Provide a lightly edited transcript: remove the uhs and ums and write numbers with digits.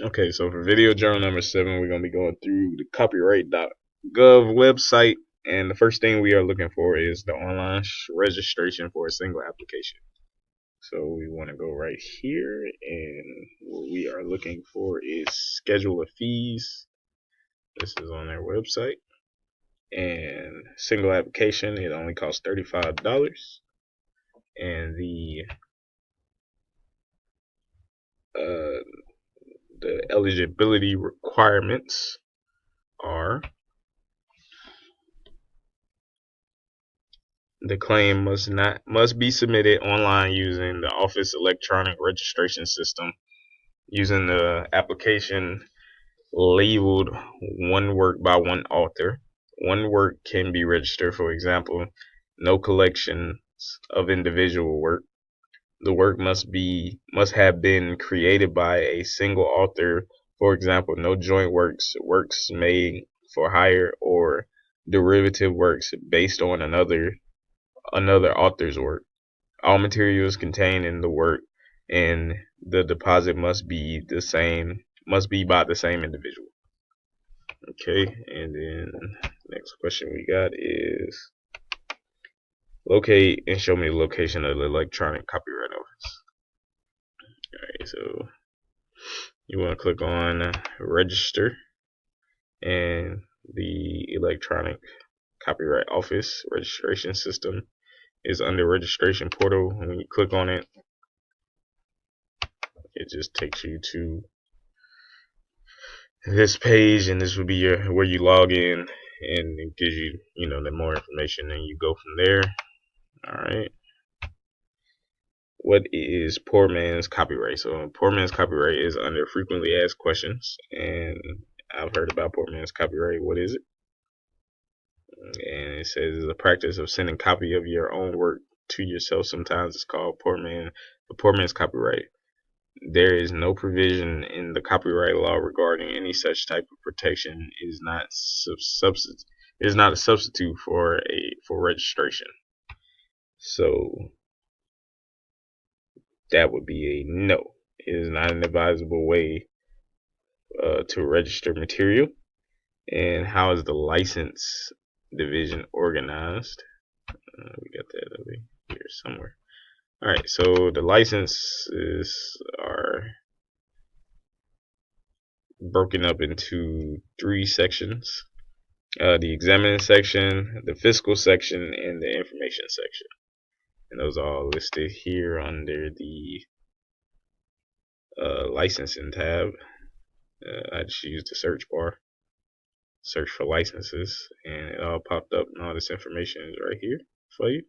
Okay, so for video journal number 7, we're going to be going through the copyright.gov website. And the first thing we are looking for is the online registration for a single application. So we want to go right here, and what we are looking for is schedule of fees. This is on their website. And single application, it only costs $35. And uh, the eligibility requirements are: the claim must be submitted online using the Office electronic registration system using the application labeled one work by one author. One work can be registered, for example, no collections of individual work. The work must have been created by a single author, for example, no joint works, works made for hire, or derivative works based on another author's work. All materials contained in the work and the deposit must be by the same individual. Okay, and then next question we got is locate and show me the location of the electronic copyright office. Alright, so you want to click on register, and the electronic copyright office registration system is under registration portal. And when you click on it, it just takes you to this page, and this will be where you log in, and it gives you the more information, and you go from there. All right. What is poor man's copyright? So poor man's copyright is under frequently asked questions, and I've heard about poor man's copyright. What is it? And it says the practice of sending a copy of your own work to yourself. Sometimes it's called the poor man's copyright. There is no provision in the copyright law regarding any such type of protection. It is not a substitute for registration. So that would be a no. It is not an advisable way to register material. And how is the license division organized? We got that over here somewhere. All right, so the licenses are broken up into 3 sections: the examining section, the fiscal section, and the information section. And those are all listed here under the licensing tab. I just used the search bar, search for licenses, and it all popped up, and all this information is right here for you.